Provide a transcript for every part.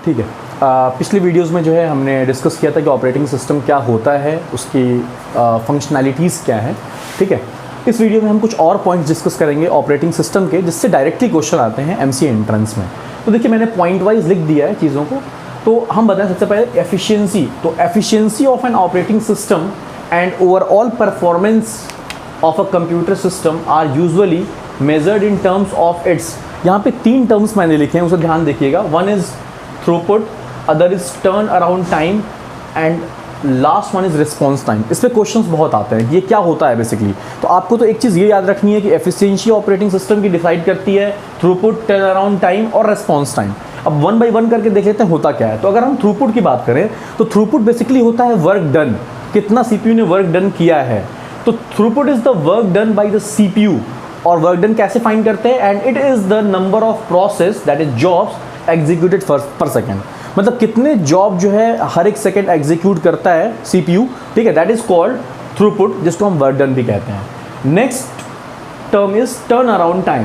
ठीक है। पिछली वीडियोस में जो है हमने डिस्कस किया था कि ऑपरेटिंग सिस्टम क्या होता है, उसकी फंक्शनैलिटीज़ क्या है। ठीक है, इस वीडियो में हम कुछ और पॉइंट्स डिस्कस करेंगे ऑपरेटिंग सिस्टम के, जिससे डायरेक्टली क्वेश्चन आते हैं एमसीए एंट्रेंस में। तो देखिए मैंने पॉइंट वाइज लिख दिया है चीज़ों को। तो हम बताएं सबसे पहले एफिशिएंसी। तो efficiency of an operating system and overall performance of a computer system are usually measured in terms of its. यहाँ पे 3 टर्म्स मैंने लिखे हैं, उसे ध्यान देखिएगा। One is throughput, other is turn around time and last one is response time. इस पर क्वेश्चंस बहुत आते हैं, ये क्या होता है बेसिकली। तो आपको तो एक चीज़ ये याद रखनी है कि एफिशिएंसी ऑपरेटिंग सिस्टम की डिसाइड करती है थ्रूपुट, टर्न अराउंड टाइम और रिस्पॉन्स टाइम। अब वन बाई वन करके देख लेते हैं होता क्या है। तो अगर हम थ्रूपुट की बात करें तो थ्रूपुट बेसिकली होता है वर्क डन, कितना सीपीयू ने वर्क डन किया है। तो throughput is the work done by the CPU. और वर्क डन कैसे फाइंड करते हैं? And it is the number of process that is jobs executed पर सेकेंड। मतलब कितने जॉब जो है हर एक सेकेंड एग्जीक्यूट करता है सीपीयू। ठीक है, दैट इज कॉल्ड थ्रूपुट, जिसको हम वर्क डन भी कहते हैं। Next term is turn around time.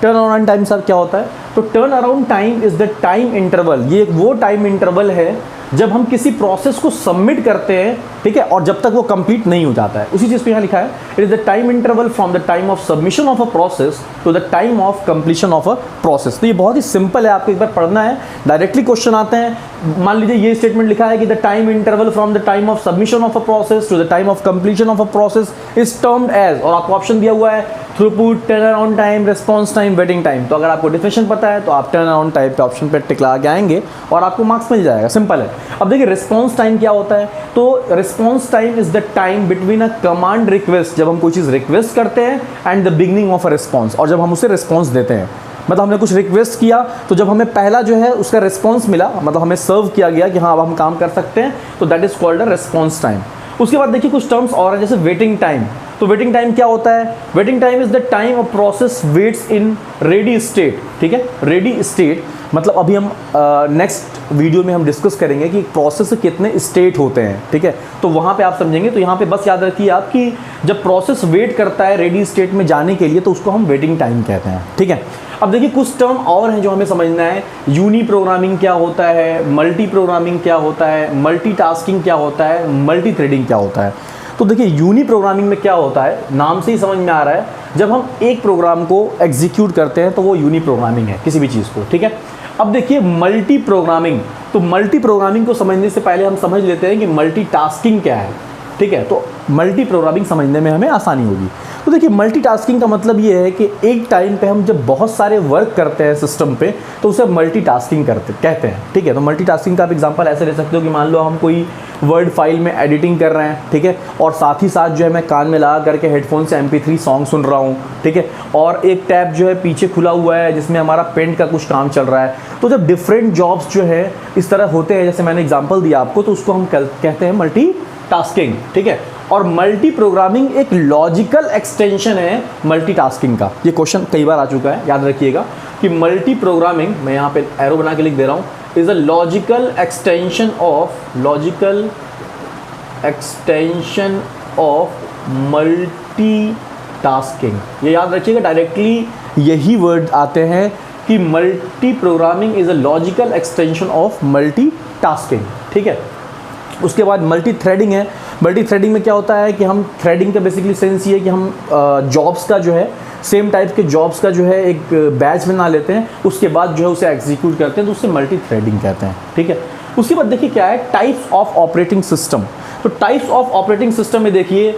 Turn around time sir क्या होता है? तो turn around time is the time interval. ये वो टाइम इंटरवल है जब हम किसी प्रोसेस को सबमिट करते हैं, ठीक है, और जब तक वो कंप्लीट नहीं हो जाता है। उसी चीज़ पे यहाँ लिखा है, it is the time interval from the time of submission of a process to the time of completion of a process. तो ये बहुत ही सिंपल है, आपको एक बार पढ़ना है, डायरेक्टली क्वेश्चन आते हैं। मान लीजिए ये स्टेटमेंट लिखा है कि the time interval from the time of submission of a process to the time of completion of a process is termed as, और आपको ऑप्शन दिया हुआ है throughput, turn around time, response time, waiting time. तो अगर आपको definition पता है तो आप टर्न अराउंड टाइम पे ऑप्शन पे टिक लगा के आएंगे और आपको मार्क्स मिल जाएगा। सिंपल है। अब देखिए रिस्पॉन्स टाइम क्या होता है? तो response time is the time between a command request, जब हम कोई चीज़ रिक्वेस्ट करते हैं, and the beginning of a response, और जब हम उसे रिस्पॉन्स देते हैं। मतलब हमने कुछ रिक्वेस्ट किया, तो जब हमें पहला जो है उसका रिस्पॉन्स मिला, मतलब हमें सर्व किया गया कि हाँ अब हम काम कर सकते हैं, तो that is called a response time. उसके बाद देखिए कुछ टर्म्स और हैं, जैसे वेटिंग टाइम। तो वेटिंग टाइम क्या होता है? Waiting time is the time a process waits in ready state. ठीक है, रेडी स्टेट मतलब अभी हम नेक्स्ट वीडियो में हम डिस्कस करेंगे कि प्रोसेस के कितने स्टेट होते हैं। ठीक है, तो वहाँ पे आप समझेंगे। तो यहाँ पे बस याद रखिए आप कि जब प्रोसेस वेट करता है रेडी स्टेट में जाने के लिए, तो उसको हम वेटिंग टाइम कहते हैं। ठीक है, अब देखिए कुछ टर्म और हैं जो हमें समझना है। यूनी प्रोग्रामिंग क्या होता है, मल्टी प्रोग्रामिंग क्या होता है, मल्टीटास्किंग क्या होता है, मल्टी थ्रेडिंग क्या होता है। तो देखिए यूनी प्रोग्रामिंग में क्या होता है, नाम से ही समझ में आ रहा है, जब हम एक प्रोग्राम को एग्जीक्यूट करते हैं तो वो यूनी प्रोग्रामिंग है किसी भी चीज़ को। ठीक है, अब देखिए मल्टी प्रोग्रामिंग। तो मल्टी प्रोग्रामिंग को समझने से पहले हम समझ लेते हैं कि मल्टीटास्किंग क्या है। ठीक है, तो मल्टी प्रोग्रामिंग समझने में हमें आसानी होगी। तो देखिए मल्टीटास्किंग का मतलब ये है कि एक टाइम पे हम जब बहुत सारे वर्क करते हैं सिस्टम पे, तो उसे मल्टीटास्किंग कहते हैं। ठीक है, तो मल्टीटास्किंग का आप एग्जांपल ऐसे ले सकते हो कि मान लो हम कोई वर्ड फाइल में एडिटिंग कर रहे हैं, ठीक है, और साथ ही साथ जो है मैं कान में लगा करके हेडफोन से MP3 सॉन्ग सुन रहा हूँ। ठीक है, और एक टैब जो है पीछे खुला हुआ है जिसमें हमारा पेंट का कुछ काम चल रहा है। तो जब डिफरेंट जॉब्स जो है इस तरह होते हैं, जैसे मैंने एग्जाम्पल दिया आपको, तो उसको हम कहते हैं मल्टीटास्किंग। ठीक है, और मल्टी प्रोग्रामिंग एक लॉजिकल एक्सटेंशन है मल्टीटास्किंग का। ये क्वेश्चन कई बार आ चुका है, याद रखिएगा कि मल्टी प्रोग्रामिंग, मैं यहाँ पे एरो बना के लिख दे रहा हूँ, is a logical extension of multitasking. ये याद रखिएगा, डायरेक्टली यही वर्ड आते हैं कि multi programming is a logical extension of multitasking. ठीक है, उसके बाद मल्टी थ्रेडिंग है। मल्टी थ्रेडिंग में क्या होता है कि हम थ्रेडिंग का बेसिकली सेंस ये है कि हम जॉब्स का जो है, सेम टाइप के जॉब्स का जो है एक बैच बना लेते हैं, उसके बाद जो है उसे एग्जीक्यूट करते हैं, तो उससे मल्टी थ्रेडिंग कहते हैं। ठीक है, उसके बाद देखिए क्या है, टाइप्स ऑफ ऑपरेटिंग सिस्टम। तो टाइप्स ऑफ ऑपरेटिंग सिस्टम में देखिए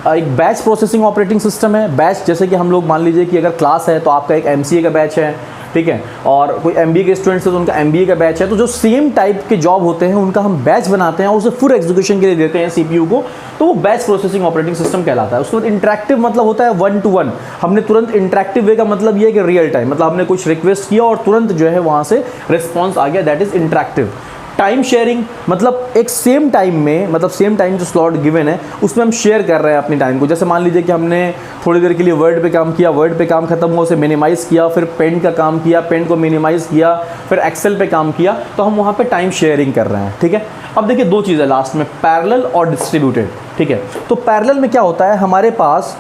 एक बैच प्रोसेसिंग ऑपरेटिंग सिस्टम है। बैच जैसे कि हम लोग मान लीजिए कि अगर क्लास है तो आपका एक MCA का बैच है, ठीक है, और कोई MBA के स्टूडेंट्स है तो उनका MBA का बैच है। तो जो सेम टाइप के जॉब होते हैं उनका हम बैच बनाते हैं और उसे फुल एग्जीक्यूशन के लिए देते हैं CPU को, तो वो बैच प्रोसेसिंग ऑपरेटिंग सिस्टम कहलाता है। उसके बाद इंटरेक्टिव मतलब होता है 1 to 1। हमने तुरंत इंटरेक्टिव वे का मतलब ये है कि रियल टाइम, मतलब हमने कुछ रिक्वेस्ट किया और तुरंत जो है वहाँ से रिस्पॉन्स आ गया, that is interactive. Time sharing मतलब एक सेम टाइम में, मतलब सेम टाइम जो स्लॉट गिवन है उसमें हम शेयर कर रहे हैं अपनी टाइम को। जैसे मान लीजिए कि हमने थोड़ी देर के लिए वर्ड पे काम किया, वर्ड पे काम खत्म हुआ, उसे मिनिमाइज़ किया, फिर पेंट का काम किया, पेंट को मिनिमाइज़ किया, फिर एक्सेल पे काम किया, तो हम वहाँ पे टाइम शेयरिंग कर रहे हैं। ठीक है, अब देखिए दो चीज़ें लास्ट में, पैरेलल और डिस्ट्रीब्यूटेड। ठीक है, तो पैरेलल में क्या होता है, हमारे पास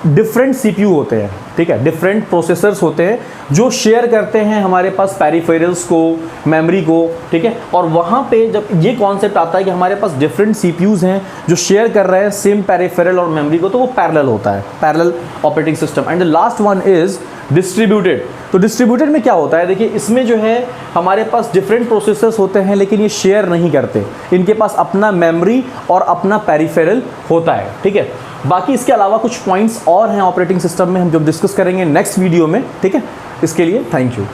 डिफरेंट सीपीयू होते हैं, ठीक है, डिफरेंट प्रोसेसर्स होते हैं जो शेयर करते हैं हमारे पास पेरिफेरल्स को, मेमोरी को, ठीक है। और वहाँ पे जब ये कॉन्सेप्ट आता है कि हमारे पास डिफरेंट सीपीयूज हैं जो शेयर कर रहे हैं सेम पेरिफेरल और मेमोरी को, तो वो पैरेलल होता है, parallel operating system. And the last one is distributed. तो डिस्ट्रीब्यूटेड में क्या होता है, देखिए इसमें जो है हमारे पास डिफरेंट प्रोसेसर्स होते हैं लेकिन ये शेयर नहीं करते, इनके पास अपना मेमोरी और अपना पेरिफेरल होता है, ठीक है। बाकी इसके अलावा कुछ पॉइंट्स और हैं ऑपरेटिंग सिस्टम में, हम जब डिस्कस करेंगे नेक्स्ट वीडियो में, ठीक है। इसके लिए थैंक यू।